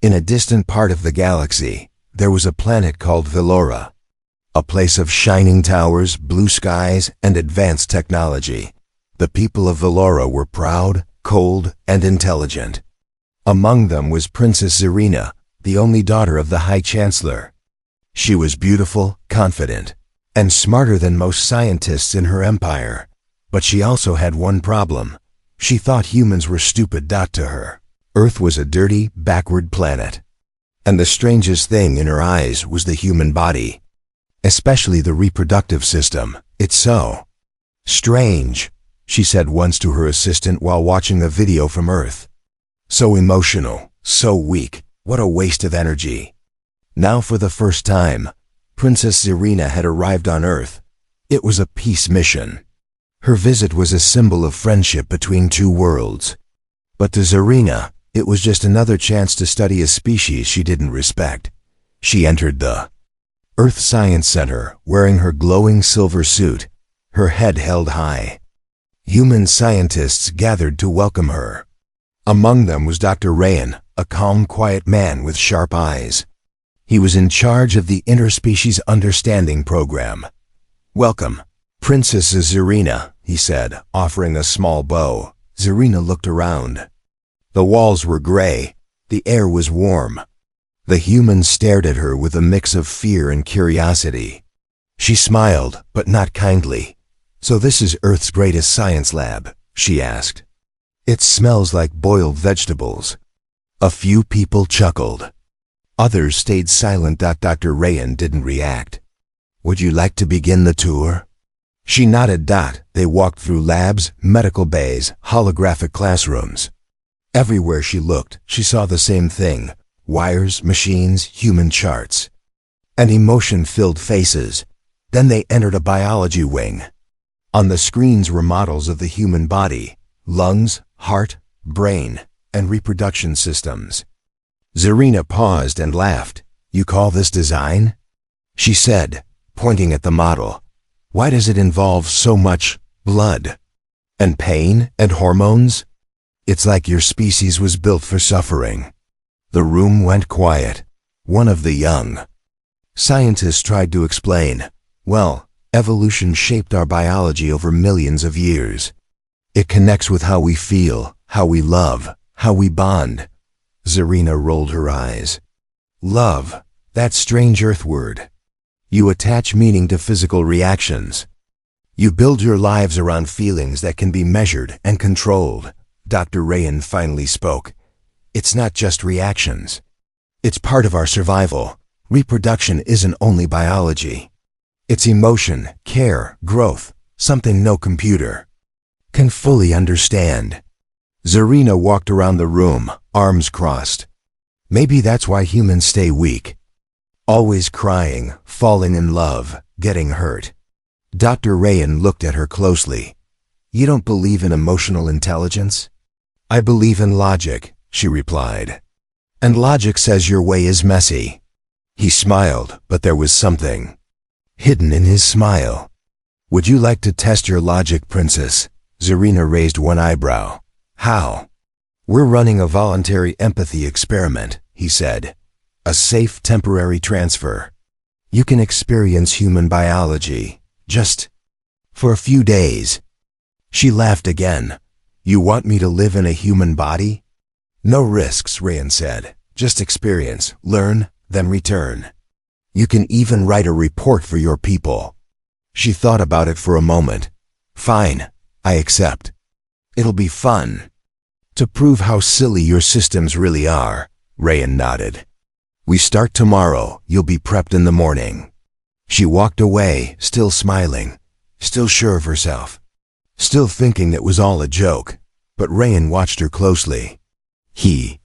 In a distant part of the galaxy, there was a planet called Velora, a place of shining towers, blue skies, and advanced technology. The people of Velora were proud, cold, and intelligent. Among them was Princess Zarina, the only daughter of the High Chancellor. She was beautiful, confident, and smarter than most scientists in her empire. But she also had one problem. She thought humans were stupid. To her, Earth was a dirty, backward planet. And the strangest thing in her eyes was the human body, especially the reproductive system. It's so strange, she said once to her assistant while watching a video from Earth. So emotional, so weak, what a waste of energy. Now for the first time, Princess Zarina had arrived on Earth. It was a peace mission. Her visit was a symbol of friendship between two worlds. But to Zarina, it was just another chance to study a species she didn't respect. She entered the Earth Science Center wearing her glowing silver suit, her head held high. Human scientists gathered to welcome her. Among them was Dr. Rayan, a calm, quiet man with sharp eyes. He was in charge of the Interspecies Understanding Program. "Welcome, Princess Zarina," he said, offering a small bow. Zarina looked around. The walls were gray. The air was warm. The humans stared at her with a mix of fear and curiosity. She smiled, but not kindly. "So this is Earth's greatest science lab?" she asked. "It smells like boiled vegetables." A few people chuckled. Others stayed silent. Dr. Rayan didn't react. "Would you like to begin the tour?" She nodded. They walked through labs, medical bays, holographic classrooms. Everywhere she looked, she saw the same thing: wires, machines, human charts, and emotion-filled faces. Then they entered a biology wing. On the screens were models of the human body: lungs, heart, brain, and reproduction systems. Zarina paused and laughed. "You call this design?" she said, pointing at the model. "Why does it involve so much blood and pain and hormones? It's like your species was built for suffering." The room went quiet. One of the young scientists tried to explain. "Well, evolution shaped our biology over millions of years. It connects with how we feel, how we love, how we bond." Zarina rolled her eyes. "Love, that strange Earth word. You attach meaning to physical reactions. You build your lives around feelings that can be measured and controlled." Dr. Rayan finally spoke. "It's not just reactions. It's part of our survival. Reproduction isn't only biology. It's emotion, care, growth, something no computer can fully understand." Zarina walked around the room, arms crossed. "Maybe that's why humans stay weak. Always crying, falling in love, getting hurt." Dr. Rayan looked at her closely. "You don't believe in emotional intelligence?" "I believe in logic," she replied. "And logic says your way is messy." He smiled, but there was something hidden in his smile. "Would you like to test your logic, Princess?" Zarina raised one eyebrow. "How?" "We're running a voluntary empathy experiment," he said. "A safe temporary transfer. You can experience human biology, just for a few days." She laughed again. "You want me to live in a human body?" "No risks," Rayan said. "Just experience, learn, then return. You can even write a report for your people." She thought about it for a moment. "Fine, I accept. It'll be fun to prove how silly your systems really are." Rayan nodded. "We start tomorrow. You'll be prepped in the morning." She walked away, still smiling, still sure of herself, still thinking it was all a joke. But Rayan watched her closely. He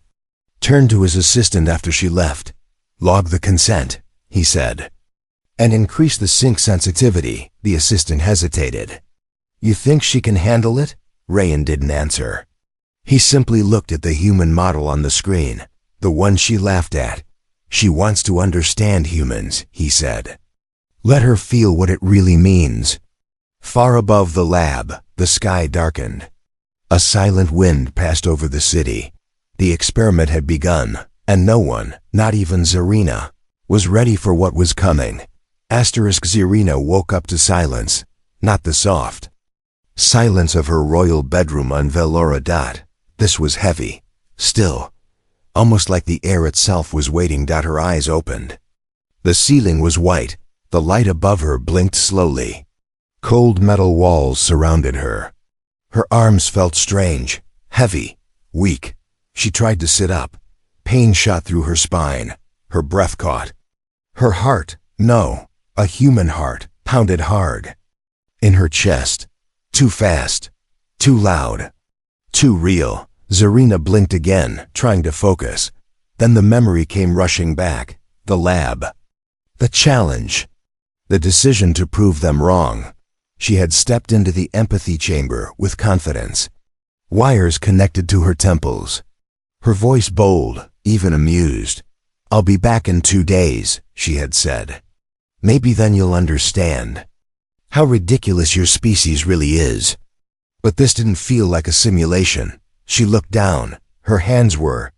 turned to his assistant after she left. "Log the consent," he said, "and increase the sync sensitivity." The assistant hesitated. "You think she can handle it?" Rayan didn't answer. He simply looked at the human model on the screen, the one she laughed at. "She wants to understand humans," he said. "Let her feel what it really means." Far above the lab, the sky darkened. A silent wind passed over the city. The experiment had begun. And no one, not even Zarina, was ready for what was coming. Zarina woke up to silence, not the soft silence of her royal bedroom on Velora. This was heavy, still, almost like the air itself was waiting. Her eyes opened. The ceiling was white, the light above her blinked slowly. Cold metal walls surrounded her. Her arms felt strange, heavy, weak. She tried to sit up. Pain shot through her spine. Her breath caught. Her heart, no, a human heart, pounded hard. In her chest. Too fast. Too loud. Too real. Zarina blinked again, trying to focus. Then the memory came rushing back. The lab. The challenge. The decision to prove them wrong. She had stepped into the empathy chamber with confidence. Wires connected to her temples. Her voice bold, even amused. "I'll be back in 2 days," she had said. "Maybe then you'll understand how ridiculous your species really is." But this didn't feel like a simulation. She looked down. Her hands were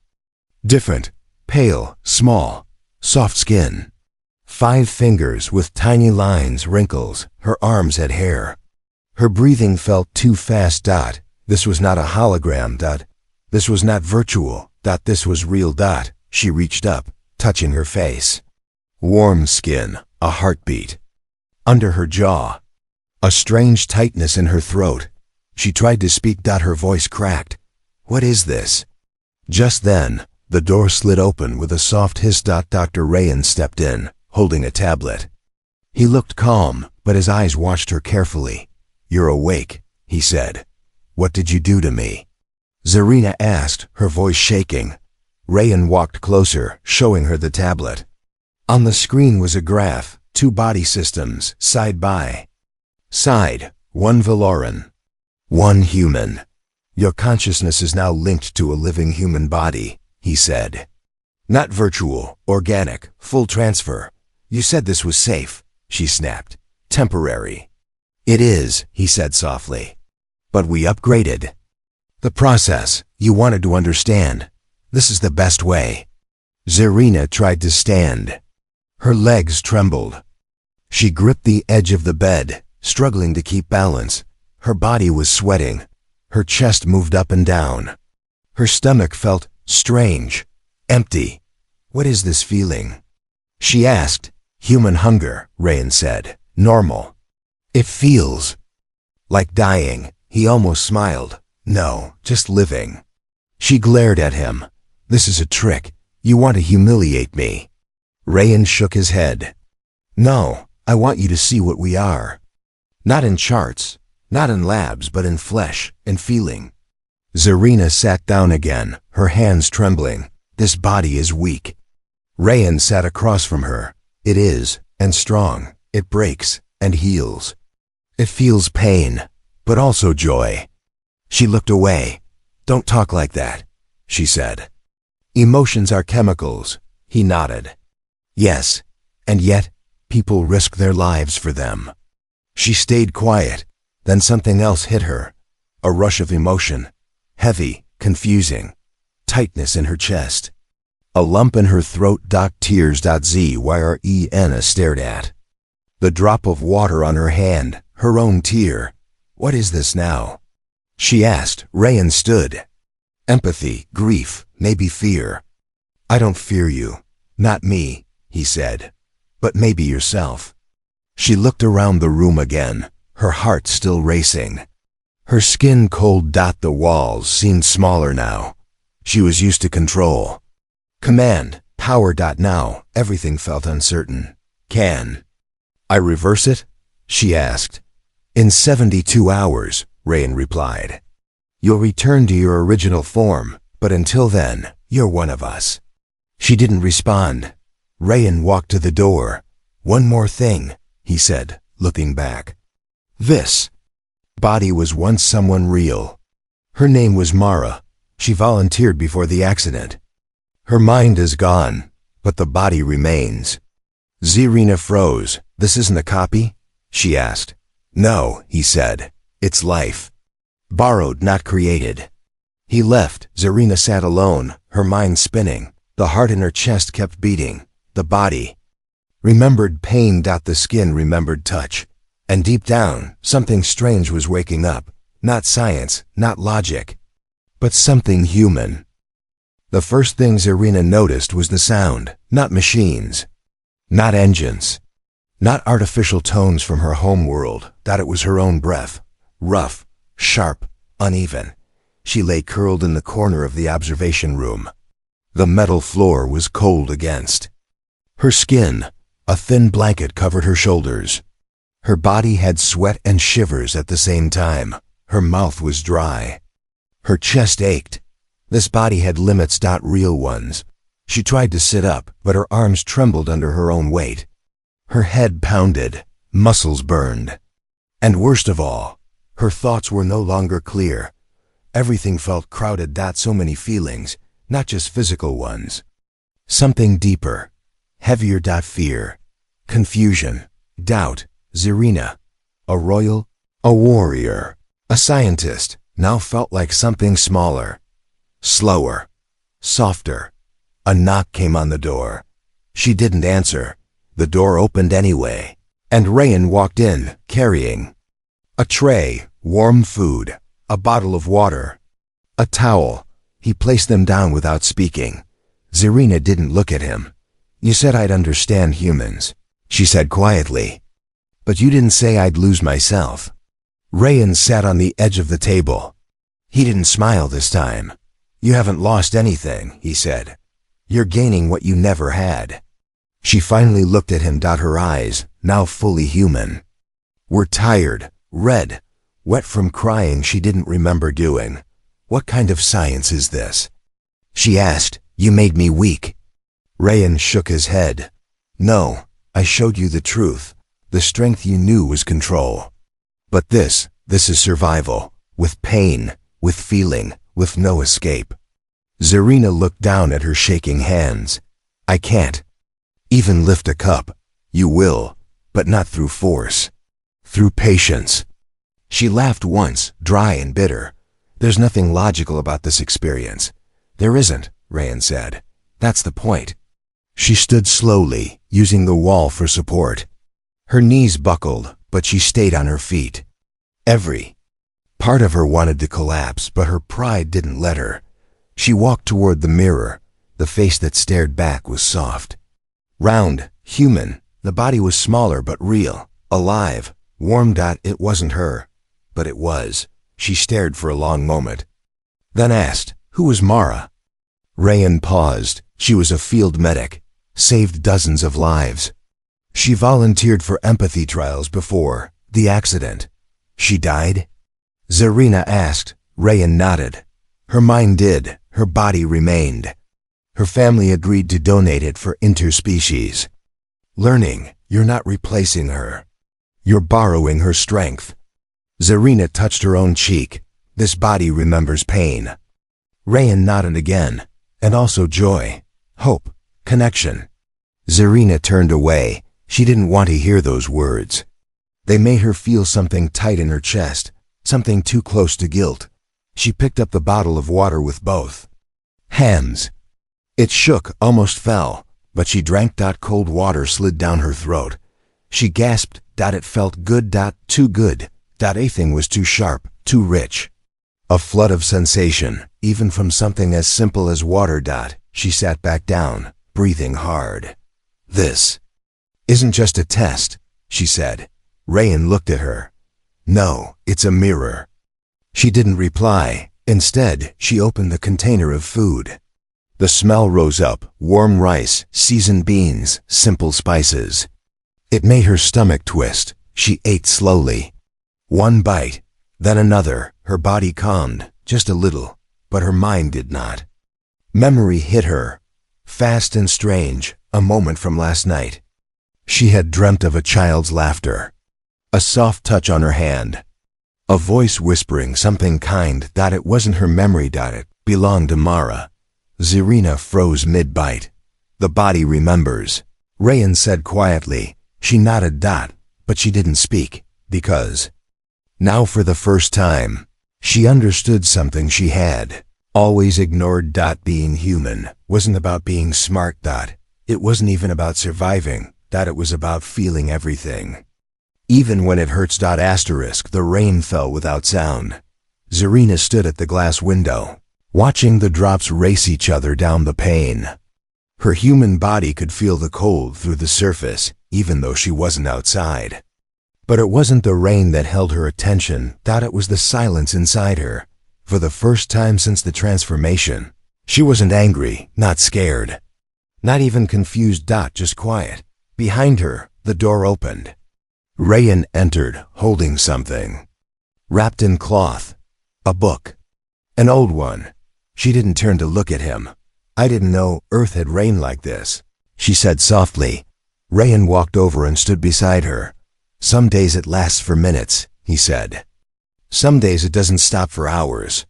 different, pale, small, soft skin. 5 fingers with tiny lines, wrinkles. Her arms had hair. Her breathing felt too fast. This was not a hologram. This was not virtual. This was real. She reached up, touching her face. Warm skin, a heartbeat. Under her jaw, a strange tightness in her throat. She tried to speak. Her voice cracked. "What is this?" Just then, the door slid open with a soft hiss. Dr. Rayan stepped in, holding a tablet. He looked calm, but his eyes watched her carefully. "You're awake," he said. "What did you do to me?" Zarina asked, her voice shaking. Rayan walked closer, showing her the tablet. On the screen was a graph, 2 body systems, side by side, 1 Veloran, 1 human. "Your consciousness is now linked to a living human body," he said. "Not virtual, organic, full transfer. You said this was safe," she snapped. "Temporary." "It is," he said softly. "But we upgraded the process. You wanted to understand. This is the best way." Zarina tried to stand. Her legs trembled. She gripped the edge of the bed, struggling to keep balance. Her body was sweating. Her chest moved up and down. Her stomach felt strange, empty. "What is this feeling?" she asked. "Human hunger," Rayan said. "Normal." "It feels like dying." He almost smiled. "No, just living." She glared at him. "This is a trick. You want to humiliate me." Rayan shook his head. "No, I want you to see what we are. Not in charts, not in labs, but in flesh, in feeling." Zarina sat down again, her hands trembling. "This body is weak." Rayan sat across from her. "It is, and strong. It breaks, and heals. It feels pain, but also joy." She looked away. "Don't talk like that," she said. "Emotions are chemicals." He nodded. "Yes, and yet, people risk their lives for them." She stayed quiet. Then something else hit her. A rush of emotion. Heavy, confusing. Tightness in her chest. A lump in her throat. Tears. Zyrena stared at the drop of water on her hand, her own tear. "What is this now?" she asked. Rayan stood. "Empathy, grief, maybe fear." "I don't fear you. Not me," he said. "But maybe yourself." She looked around the room again, her heart still racing. Her skin cold. The walls seemed smaller now. She was used to control. Command, power. Now, everything felt uncertain. "Can I reverse it?" she asked. "In 72 hours, Rayan replied. "You'll return to your original form, but until then, you're one of us." She didn't respond. Rayan walked to the door. "One more thing," he said, looking back. "This body was once someone real. Her name was Mara. She volunteered before the accident. Her mind is gone, but the body remains." Zarina froze. "This isn't a copy?" she asked. "No," he said. "It's life. Borrowed, not created." He left. Zarina sat alone, her mind spinning. The heart in her chest kept beating. The body remembered pain. The skin remembered touch. And deep down, something strange was waking up. Not science, not logic, but something human. The first thing Zarina noticed was the sound. Not machines, not engines, not artificial tones from her home world. It was her own breath. Rough, sharp, uneven. She lay curled in the corner of the observation room. The metal floor was cold against her skin. A thin blanket covered her shoulders. Her body had sweat and shivers at the same time. Her mouth was dry. Her chest ached. This body had limits. Real ones. She tried to sit up, but her arms trembled under her own weight. Her head pounded. Muscles burned. And worst of all, her thoughts were no longer clear. Everything felt crowded. So many feelings, not just physical ones. Something deeper, heavier. Fear, confusion, doubt. Zarina, a royal, a warrior, a scientist, now felt like something smaller, slower, softer. A knock came on the door. She didn't answer. The door opened anyway, and Rayan walked in, carrying a tray, warm food, a bottle of water, a towel. He placed them down without speaking. Zarina didn't look at him. "You said I'd understand humans," she said quietly. "But you didn't say I'd lose myself." Rayan sat on the edge of the table. He didn't smile this time. "You haven't lost anything," he said. "You're gaining what you never had." She finally looked at him. Her eyes, now fully human, were tired, red, wet from crying she didn't remember doing. "What kind of science is this?" she asked. "You made me weak." Rayan shook his head. "No, I showed you the truth. The strength you knew was control. But this is survival, with pain, with feeling, with no escape." Zarina looked down at her shaking hands. "I can't even lift a cup." "You will, but not through force. Through patience." She laughed once, dry and bitter. "There's nothing logical about this experience." "There isn't," Rayan said. "That's the point." She stood slowly, using the wall for support. Her knees buckled, but she stayed on her feet. Every part of her wanted to collapse, but her pride didn't let her. She walked toward the mirror. The face that stared back was soft, round, human. The body was smaller but real, alive, warm. It wasn't her, but it was. She stared for a long moment, then asked, "Who was Mara?" Rayan paused. She was a field medic, saved dozens of lives. She volunteered for empathy trials before the accident. "She died?" Zarina asked. Rayan nodded. Her mind did. Her body remained. Her family agreed to donate it for interspecies learning. "You're not replacing her. You're borrowing her strength." Zarina touched her own cheek. "This body remembers pain." Rayan nodded again. "And also joy, hope, connection." Zarina turned away. She didn't want to hear those words. They made her feel something tight in her chest, something too close to guilt. She picked up the bottle of water with both hands. It shook, almost fell, but she drank. Cold water slid down her throat. She gasped. It felt good. Too good. Everything was too sharp, too rich. A flood of sensation, even from something as simple as water. She sat back down, breathing hard. "This isn't just a test," she said. Rayan looked at her. "No, it's a mirror." She didn't reply. Instead, she opened the container of food. The smell rose up, warm rice, seasoned beans, simple spices. It made her stomach twist. She ate slowly. One bite, then another. Her body calmed, just a little, but her mind did not. Memory hit her, fast and strange, a moment from last night. She had dreamt of a child's laughter, a soft touch on her hand, a voice whispering something kind. It wasn't her memory. It belonged to Mara. Zarina froze mid-bite. "The body remembers," Rayan said quietly. She nodded. But she didn't speak, because now for the first time, she understood something she had Always ignored. Being human wasn't about being smart. It wasn't even about surviving. It was about feeling everything. Even when it hurts. Asterisk. The rain fell without sound. Zarina stood at the glass window, watching the drops race each other down the pane. Her human body could feel the cold through the surface, even though she wasn't outside. But it wasn't the rain that held her attention. It was the silence inside her. For the first time since the transformation, she wasn't angry, not scared, not even confused. Just quiet. Behind her, the door opened. Rayan entered, holding something. Wrapped in cloth. A book. An old one. She didn't turn to look at him. I didn't know Earth had rained like this, she said softly. Rayan walked over and stood beside her. Some days it lasts for minutes, he said. Some days it doesn't stop for hours.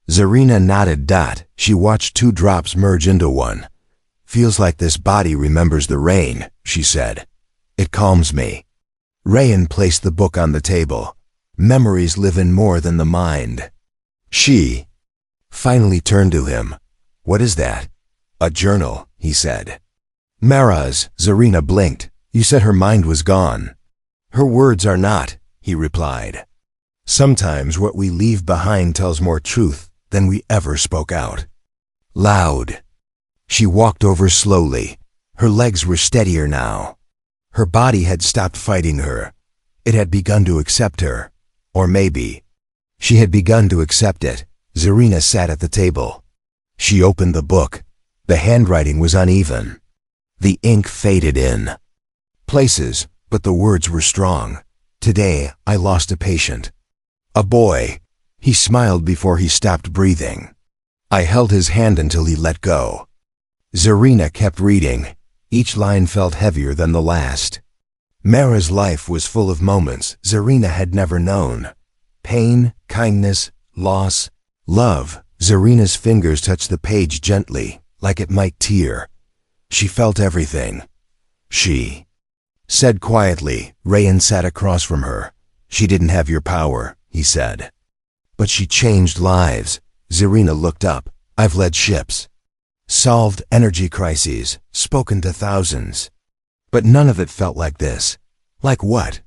Zarina nodded. She watched 2 drops merge into one. Feels like this body remembers the rain, she said. It calms me. Rayan placed the book on the table. Memories live in more than the mind. She finally turned to him. What is that? A journal, he said. Mara's. Zarina blinked. You said her mind was gone. Her words are not, he replied. Sometimes what we leave behind tells more truth than we ever spoke out. Loud. She walked over slowly. Her legs were steadier now. Her body had stopped fighting her. It had begun to accept her. Or maybe she had begun to accept it. Zarina sat at the table. She opened the book. The handwriting was uneven. The ink faded in places, but the words were strong. Today, I lost a patient. A boy. He smiled before he stopped breathing. I held his hand until he let go. Zarina kept reading. Each line felt heavier than the last. Mara's life was full of moments Zarina had never known. Pain, kindness, loss, love. Zarina's fingers touched the page gently, like it might tear. She felt everything. She said quietly. Rayan sat across from her. She didn't have your power, he said. But she changed lives. Zarina looked up. I've led ships, solved energy crises, spoken to thousands. But none of it felt like this. Like what?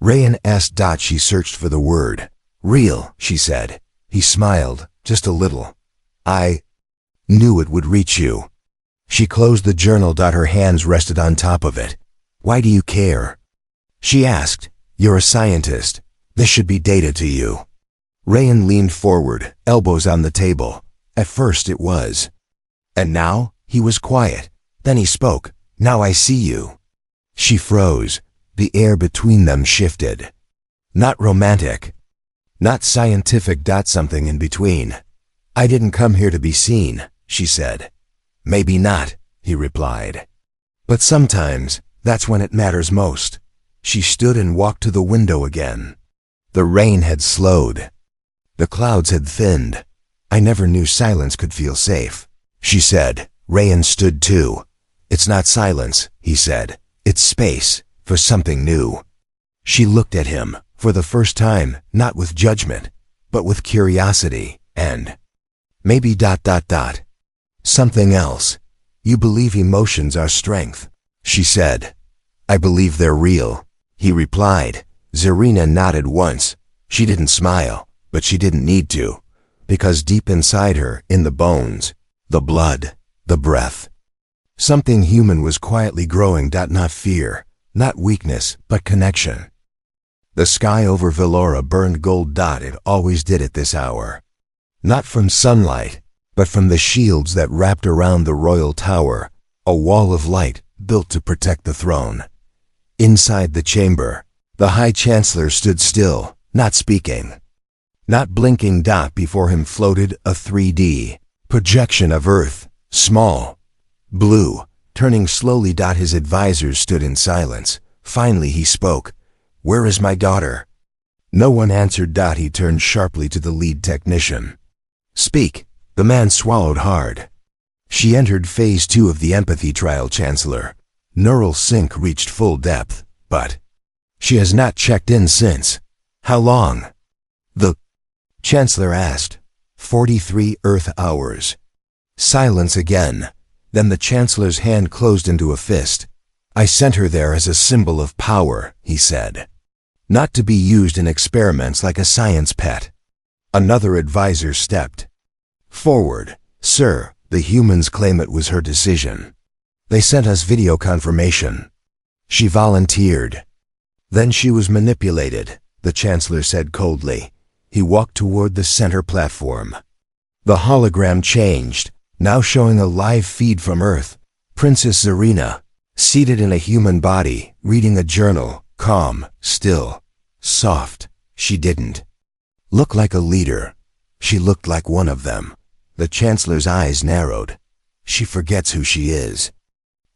Rayan asked. She searched for the word. Real, she said. He smiled, just a little. I knew it would reach you. She closed the journal. Her hands rested on top of it. Why do you care? She asked. You're a scientist. This should be data to you. Rayan leaned forward, elbows on the table. At first it was. And now, he was quiet. Then he spoke. Now I see you. She froze. The air between them shifted. Not romantic. Not scientific. Something in between. I didn't come here to be seen, she said. Maybe not, he replied. But sometimes, that's when it matters most. She stood and walked to the window again. The rain had slowed. The clouds had thinned. I never knew silence could feel safe, she said. Rayan stood too. It's not silence, he said. It's space for something new. She looked at him, for the first time, not with judgment, but with curiosity, and maybe ... something else. You believe emotions are strength, she said. I believe they're real, he replied. Zarina nodded once. She didn't smile, but she didn't need to, because deep inside her, in the bones, the blood, the breath, something human was quietly growing. Not fear, not weakness, but connection. The sky over Velora burned gold. It always did at this hour. Not from sunlight, but from the shields that wrapped around the royal tower, a wall of light built to protect the throne. Inside the chamber, the High Chancellor stood still, not speaking, not blinking. Before him floated a 3D projection of Earth, small, blue, turning slowly. His advisors stood in silence. Finally he spoke. Where is my daughter? No one answered. He turned sharply to the lead technician. Speak. The man swallowed hard. She entered phase 2 of the empathy trial, Chancellor. Neural sync reached full depth, but she has not checked in since. How long? The Chancellor asked. 43 Earth hours. Silence again. Then the Chancellor's hand closed into a fist. I sent her there as a symbol of power, he said. Not to be used in experiments like a science pet. Another advisor stepped forward. Sir, the humans claim it was her decision. They sent us video confirmation. She volunteered. Then she was manipulated, the Chancellor said coldly. He walked toward the center platform. The hologram changed, now showing a live feed from Earth. Princess Zarina, seated in a human body, reading a journal, calm, still, soft. She didn't look like a leader. She looked like one of them. The Chancellor's eyes narrowed. She forgets who she is.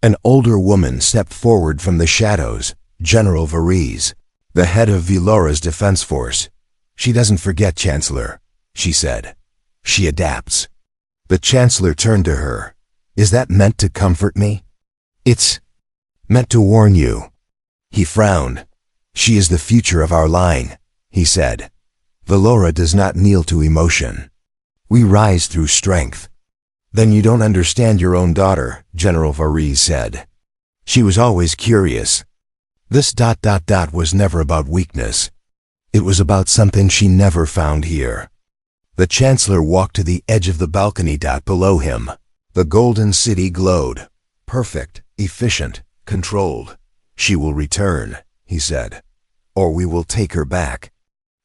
An older woman stepped forward from the shadows, General Varese, the head of Velora's defense force. She doesn't forget, Chancellor, she said. She adapts. The Chancellor turned to her. Is that meant to comfort me? It's meant to warn you. He frowned. She is the future of our line, he said. Velora does not kneel to emotion. We rise through strength. Then you don't understand your own daughter, General Varese said. She was always curious. This ... was never about weakness. It was about something she never found here. The Chancellor walked to the edge of the balcony below him. The golden city glowed. Perfect, efficient, controlled. She will return, he said. Or we will take her back.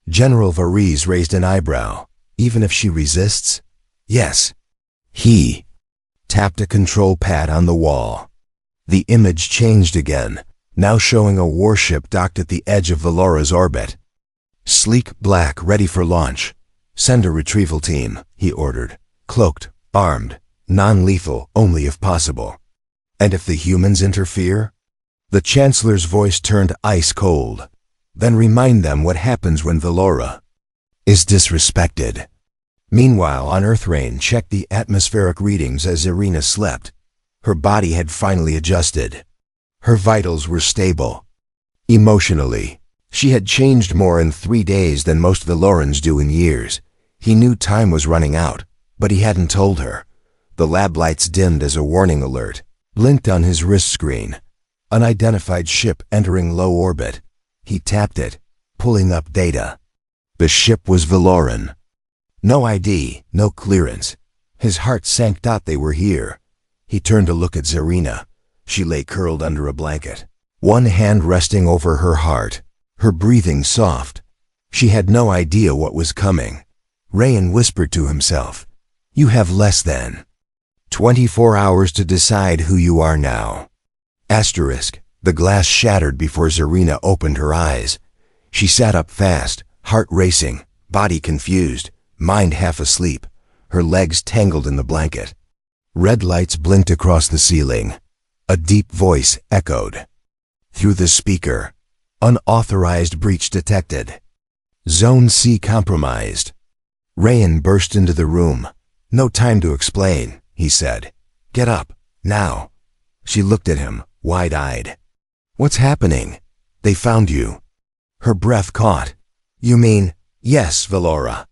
General Varese raised an eyebrow. Even if she resists? Yes. He tapped a control pad on the wall. The image changed again, now showing a warship docked at the edge of Velora's orbit. Sleek black, ready for launch. Send a retrieval team, he ordered. Cloaked, armed, non-lethal, only if possible. And if the humans interfere? The Chancellor's voice turned ice cold. Then remind them what happens when Velora is disrespected. Meanwhile, on Earthrain checked the atmospheric readings as Zarina slept. Her body had finally adjusted. Her vitals were stable. Emotionally, she had changed more in 3 days than most Velorans do in years. He knew time was running out, but he hadn't told her. The lab lights dimmed as a warning alert blinked on his wrist screen. Unidentified ship entering low orbit. He tapped it, pulling up data. The ship was Veloran. No ID, no clearance. His heart sank. They were here. He turned to look at Zarina. She lay curled under a blanket, one hand resting over her heart, her breathing soft. She had no idea what was coming. Rayan whispered to himself, "You have less than 24 hours to decide who you are now." Asterisk. The glass shattered before Zarina opened her eyes. She sat up fast, heart racing, body confused, mind half asleep, her legs tangled in the blanket. Red lights blinked across the ceiling. A deep voice echoed through the speaker. Unauthorized breach detected. Zone C compromised. Rayan burst into the room. "No time to explain," he said. "Get up, now." She looked at him, wide-eyed. "What's happening?" "They found you." Her breath caught. "You mean?" "Yes, Velora."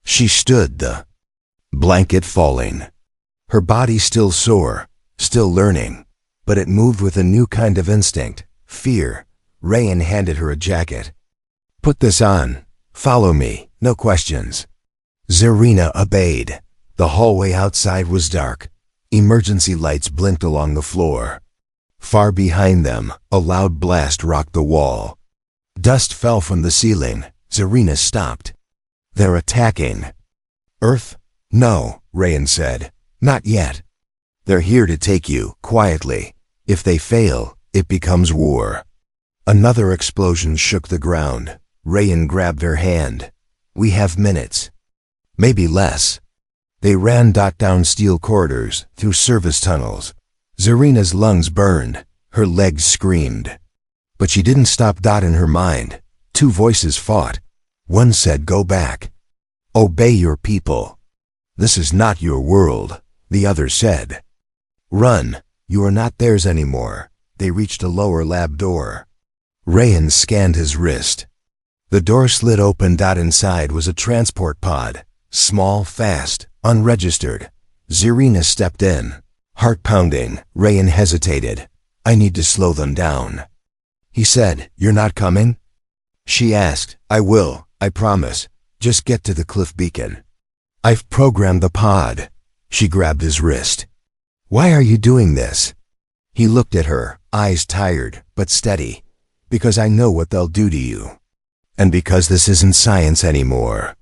She stood, the blanket falling. Her body still sore, still learning, but it moved with a new kind of instinct, fear. Rayan handed her a jacket. "Put this on. Follow me, no questions." Zarina obeyed. The hallway outside was dark. Emergency lights blinked along the floor. Far behind them, a loud blast rocked the wall. Dust fell from the ceiling. Zarina stopped. "They're attacking." "Earth?" "No," Rayan said. "Not yet. They're here to take you, quietly. If they fail, it becomes war." Another explosion shook the ground. Rayan grabbed her hand. "We have minutes. Maybe less." They ran down steel corridors, through service tunnels. Zarina's lungs burned. Her legs screamed. But she didn't stop. In her mind, two voices fought. One said, "Go back. Obey your people. This is not your world." The other said, "Run. You are not theirs anymore." They reached a lower lab door. Rayan scanned his wrist. The door slid open. Inside was a transport pod, Small, fast, unregistered. Zarina stepped in. Heart pounding. Rayan hesitated. I need to slow them down. He said, You're not coming? She asked, I will, I promise. Just get to the cliff beacon. I've programmed the pod. She grabbed his wrist. Why are you doing this? He looked at her, eyes tired, but steady. Because I know what they'll do to you. And because this isn't science anymore.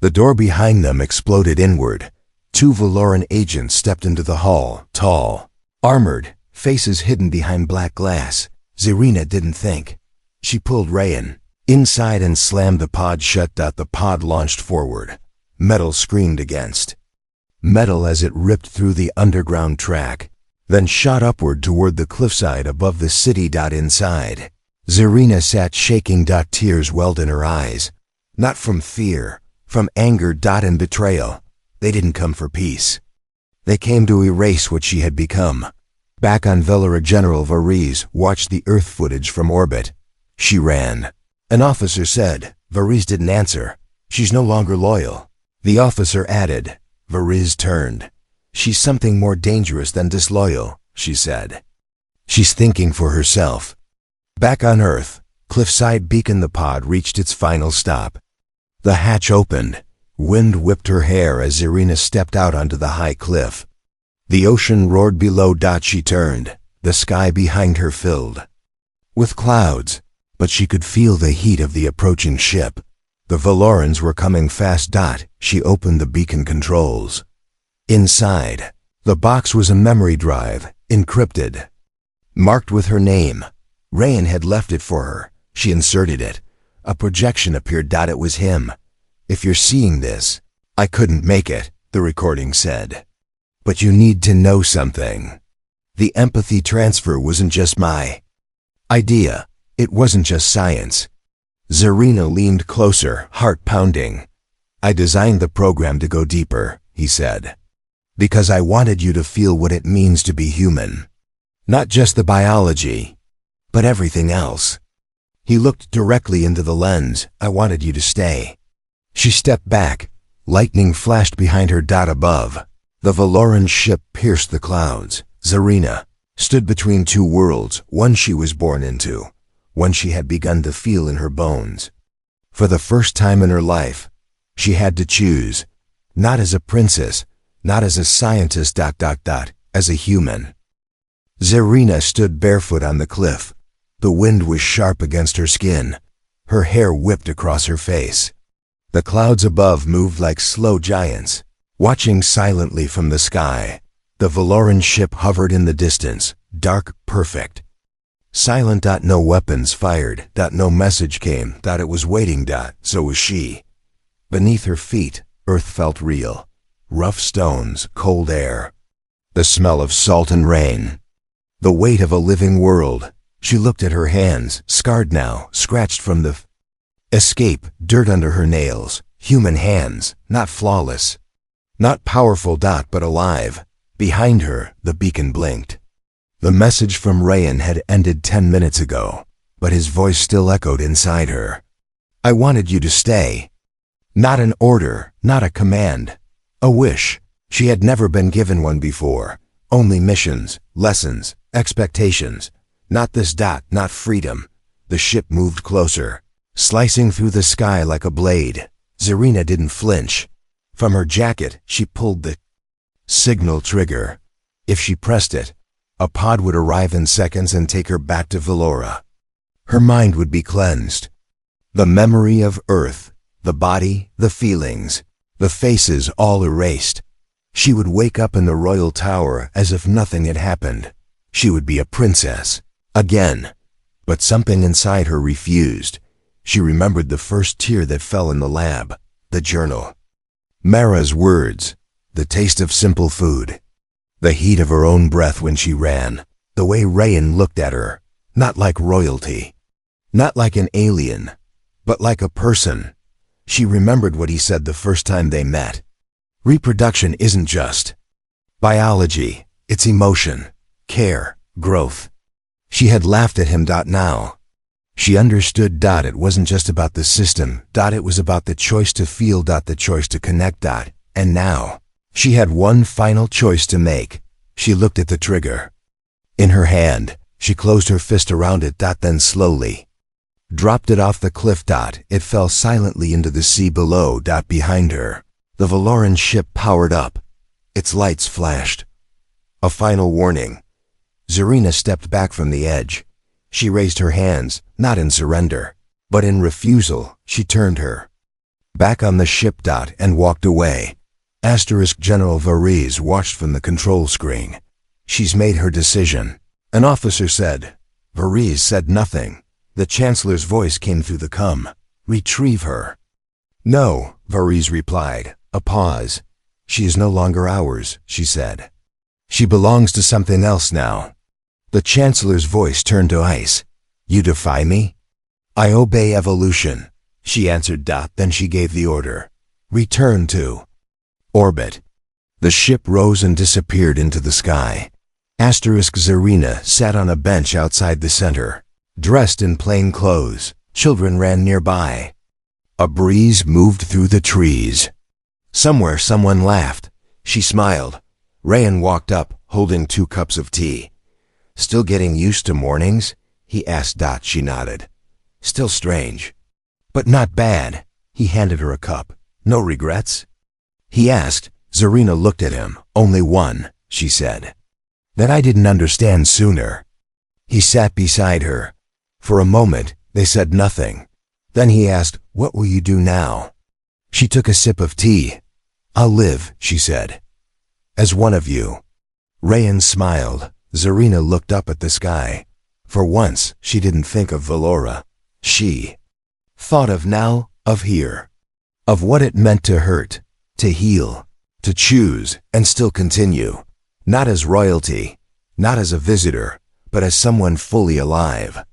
The door behind them exploded inward. 2 Valoran agents stepped into the hall, tall, armored, faces hidden behind black glass. Zarina didn't think. She pulled Rayan inside and slammed the pod shut. The pod launched forward. Metal screamed against metal as it ripped through the underground track, then shot upward toward the cliffside above the city. Inside, Zarina sat shaking. Tears welled in her eyes. Not from fear, from anger and betrayal. They didn't come for peace. They came to erase what she had become. Back on Velora, General Varize watched the Earth footage from orbit. She ran. An officer said. Varize didn't answer. She's no longer loyal. The officer added. Varize turned. She's something more dangerous than disloyal, she said. She's thinking for herself. Back on Earth, cliffside beacon. The pod reached its final stop. The hatch opened. Wind whipped her hair as Zarina stepped out onto the high cliff. The ocean roared below. She turned. The sky behind her filled with clouds, but she could feel the heat of the approaching ship. The Valorans were coming fast. She opened the beacon controls. Inside, the box was a memory drive, encrypted, marked with her name. Rayan had left it for her. She inserted it. A projection appeared. It was him. If you're seeing this, I couldn't make it, the recording said. But you need to know something. The empathy transfer wasn't just my idea. It wasn't just science. Zarina leaned closer, heart pounding. I designed the program to go deeper, he said. Because I wanted you to feel what it means to be human. Not just the biology, but everything else. He looked directly into the lens. I wanted you to stay. She stepped back. Lightning flashed behind her. Above, the Valoran ship pierced the clouds. Zarina stood between 2 worlds, one she was born into, one she had begun to feel in her bones. For the first time in her life, she had to choose, not as a princess, not as a scientist, as a human. Zarina stood barefoot on the cliff. The wind was sharp against her skin. Her hair whipped across her face. The clouds above moved like slow giants, watching silently from the sky. The Valoran ship hovered in the distance, dark, perfect. Silent. No weapons fired. No message came. It was waiting. So was she. Beneath her feet, earth felt real. Rough stones, cold air. The smell of salt and rain. The weight of a living world. She looked at her hands, scarred now, scratched from the escape, dirt under her nails. Human hands, not flawless. Not powerful. But alive. Behind her, the beacon blinked. The message from Rayan had ended 10 minutes ago, but his voice still echoed inside her. I wanted you to stay. Not an order, not a command. A wish. She had never been given one before. Only missions, lessons, expectations. Not this. Not freedom. The ship moved closer, slicing through the sky like a blade. Zarina didn't flinch. From her jacket, she pulled the signal trigger. If she pressed it, a pod would arrive in seconds and take her back to Velora. Her mind would be cleansed. The memory of Earth, the body, the feelings, the faces all erased. She would wake up in the royal tower as if nothing had happened. She would be a princess. Again. But something inside her refused. She remembered the first tear that fell in the lab, the journal. Mara's words, the taste of simple food, the heat of her own breath when she ran, the way Rayan looked at her, not like royalty, not like an alien, but like a person. She remembered what he said the first time they met. Reproduction isn't just biology, it's emotion, care, growth. She had laughed at him. Now, She understood. It wasn't just about the system. It was about the choice to feel. The choice to connect. And now, she had one final choice to make. She looked at the trigger. In her hand, she closed her fist around it. Then slowly dropped it off the cliff. It fell silently into the sea below. Behind her, the Valoran ship powered up. Its lights flashed. A final warning. Zarina stepped back from the edge. She raised her hands, not in surrender, but in refusal. She turned her back on the ship. And walked away. General Variz watched from the control screen. She's made her decision, an officer said. Variz said nothing. The Chancellor's voice came through the comm. Retrieve her. No, Variz replied. A pause. She is no longer ours, she said. She belongs to something else now. The Chancellor's voice turned to ice. You defy me? I obey evolution, she answered. Then she gave the order. Return to orbit. The ship rose and disappeared into the sky. Zarina sat on a bench outside the center. Dressed in plain clothes, children ran nearby. A breeze moved through the trees. Somewhere someone laughed. She smiled. Rayan walked up, holding 2 cups of tea. Still getting used to mornings? He asked. She nodded. Still strange. But not bad. He handed her a cup. No regrets? He asked. Zarina looked at him. Only one, she said. That I didn't understand sooner. He sat beside her. For a moment, they said nothing. Then he asked, what will you do now? She took a sip of tea. I'll live, she said. As one of you. Rayan smiled. Zarina looked up at the sky. For once, she didn't think of Valora. She thought of now, of here. Of what it meant to hurt, to heal, to choose, and still continue. Not as royalty, not as a visitor, but as someone fully alive.